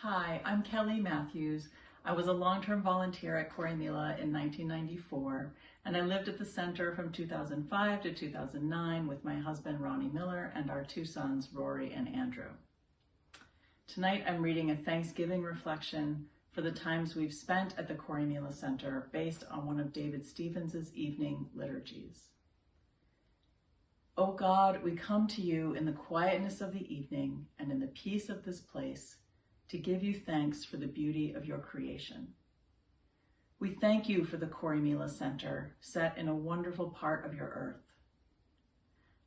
Hi, I'm Kelly Matthews. I was a long-term volunteer at Croi in 1994, and I lived at the center from 2005 to 2009 with my husband Ronnie Millar and our two sons Rory and Andrew. Tonight I'm reading a Thanksgiving reflection for the times we've spent at the Croi Center based on one of David Stevens' evening liturgies. O God, we come to you in the quietness of the evening and in the peace of this place to give you thanks for the beauty of your creation. We thank you for the Croi Center, set in a wonderful part of your earth.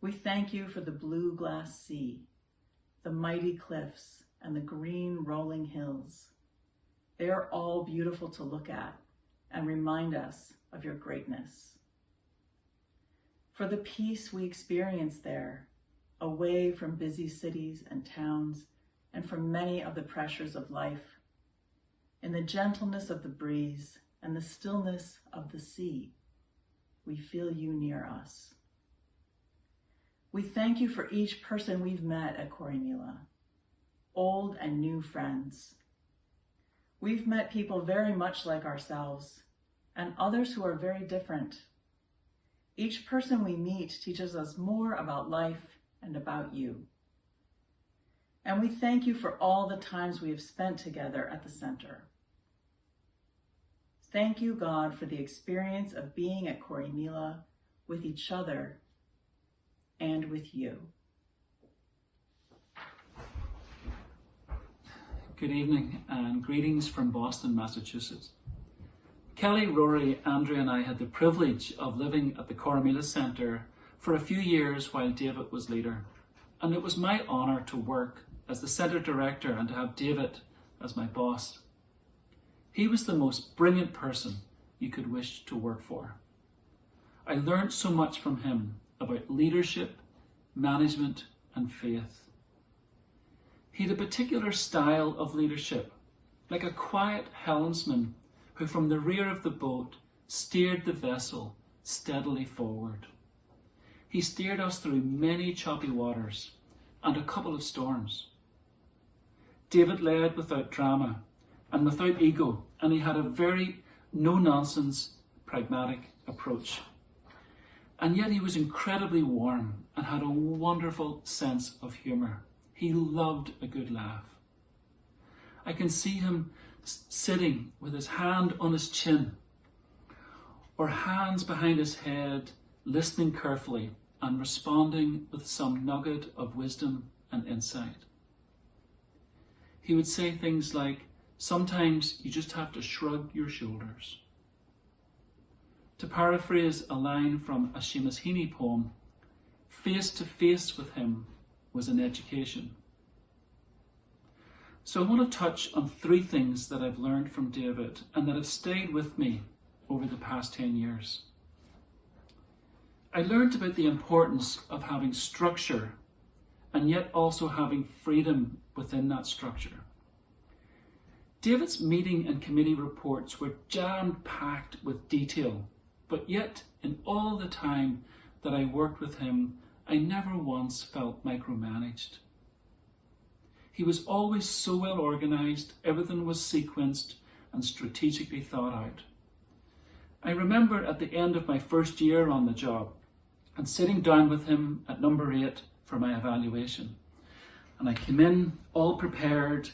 We thank you for the blue glass sea, the mighty cliffs, and the green rolling hills. They are all beautiful to look at and remind us of your greatness. For the peace we experience there, away from busy cities and towns, and from many of the pressures of life, in the gentleness of the breeze and the stillness of the sea, we feel you near us. We thank you for each person we've met at Croi, old and new friends. We've met people very much like ourselves and others who are very different. Each person we meet teaches us more about life and about you. And we thank you for all the times we have spent together at the center. Thank you, God, for the experience of being at Croi with each other and with you. Good evening and greetings from Boston, Massachusetts. Kelly, Rory, Andrew and I had the privilege of living at the Croi Center for a few years while David was leader, and it was my honour to work as the Centre Director and to have David as my boss. He was the most brilliant person you could wish to work for. I learned so much from him about leadership, management and faith. He had a particular style of leadership, like a quiet helmsman who from the rear of the boat steered the vessel steadily forward. He steered us through many choppy waters and a couple of storms. David led without drama and without ego, and he had a very no-nonsense, pragmatic approach. And yet he was incredibly warm and had a wonderful sense of humour. He loved a good laugh. I can see him sitting with his hand on his chin or hands behind his head, listening carefully and responding with some nugget of wisdom and insight. He would say things like, sometimes you just have to shrug your shoulders. To paraphrase a line from a Seamus Heaney poem, face to face with him was an education. So I want to touch on three things that I've learned from David and that have stayed with me over the past 10 years. I learned about the importance of having structure and yet also having freedom within that structure. David's meeting and committee reports were jam-packed with detail, but yet in all the time that I worked with him, I never once felt micromanaged. He was always so well organised, everything was sequenced and strategically thought out. I remember at the end of my first year on the job and sitting down with him at number 8 for my evaluation. And I came in all prepared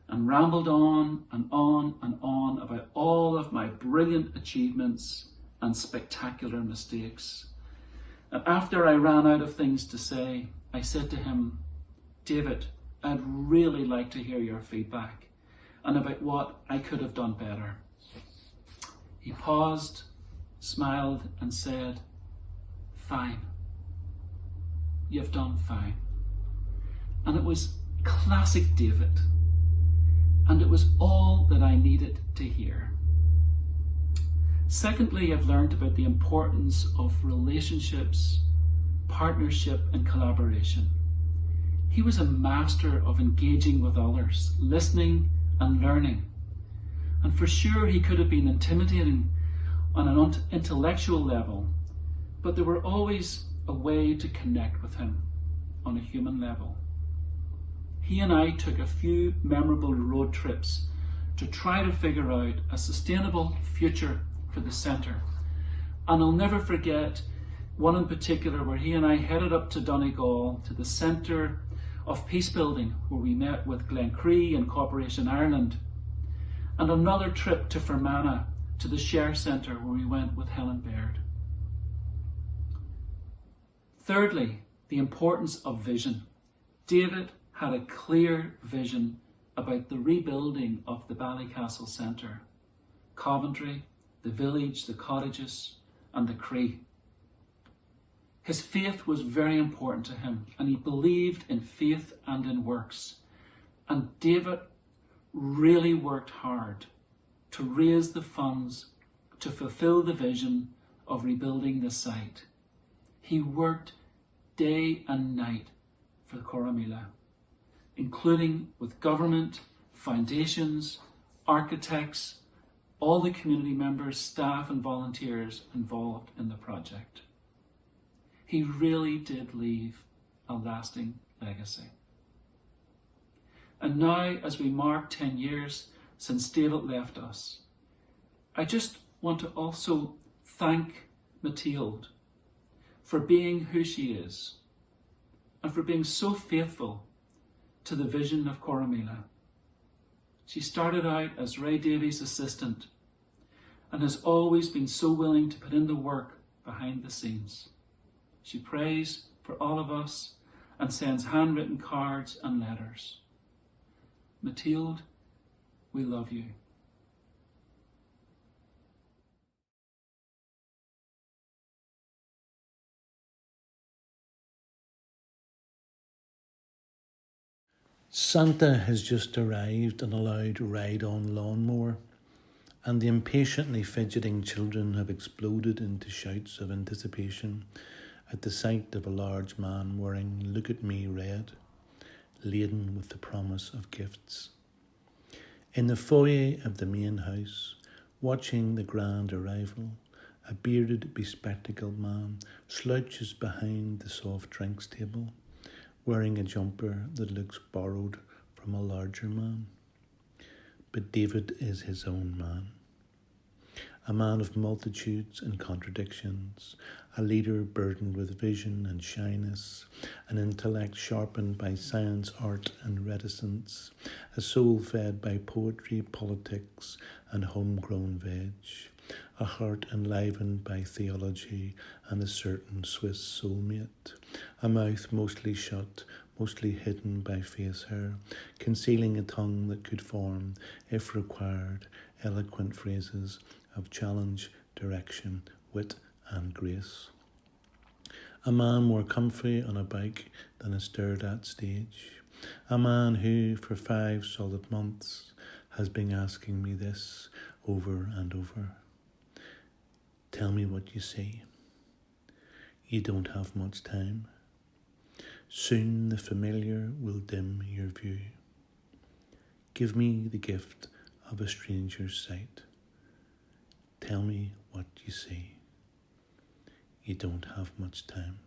and rambled on and on and on about all of my brilliant achievements and spectacular mistakes. And after I ran out of things to say, I said to him, David, I'd really like to hear your feedback and about what I could have done better. He paused, smiled and said, fine. You've done fine. And it was classic David. And it was all that I needed to hear. Secondly, I've learned about the importance of relationships, partnership and collaboration. He was a master of engaging with others, listening and learning. And for sure he could have been intimidating on an intellectual level, but there were always a way to connect with him on a human level. he and I took a few memorable road trips to try to figure out a sustainable future for the centre. And I'll never forget one in particular where he and I headed up to Donegal to the Centre of Peace Building, where we met with Croí and Cooperation Ireland, and another trip to Fermanagh to the Share Centre where we went with Helen Baird. Thirdly, the importance of vision. David had a clear vision about the rebuilding of the Ballycastle Centre, Coventry, the village, the cottages, and the Croí. His faith was very important to him, and he believed in faith and in works. And David really worked hard to raise the funds to fulfill the vision of rebuilding the site. He worked day and night for Croí, including with government, foundations, architects, all the community members, staff and volunteers involved in the project. He really did leave a lasting legacy. And now, as we mark 10 years since David left us, I just want to also thank Mathilde for being who she is and for being so faithful to the vision of Croí. She started out as Ray Davies' assistant and has always been so willing to put in the work behind the scenes. She prays for all of us and sends handwritten cards and letters. Mathilde, we love you. Santa has just arrived on a loud ride-on lawnmower, and the impatiently fidgeting children have exploded into shouts of anticipation at the sight of a large man wearing "Look at Me" red, laden with the promise of gifts. In the foyer of the main house, watching the grand arrival, a bearded, bespectacled man slouches behind the soft drinks table, wearing a jumper that looks borrowed from a larger man. But David is his own man. A man of multitudes and contradictions, a leader burdened with vision and shyness, an intellect sharpened by science, art and reticence, a soul fed by poetry, politics and homegrown veg, a heart enlivened by theology and a certain Swiss soulmate, a mouth mostly shut, mostly hidden by face hair, concealing a tongue that could form, if required, eloquent phrases of challenge, direction, wit and grace. A man more comfy on a bike than a stared-at stage. A man who, for 5 solid months, has been asking me this over and over. Tell me what you see. You don't have much time. Soon the familiar will dim your view. Give me the gift of a stranger's sight. Tell me what you see. You don't have much time.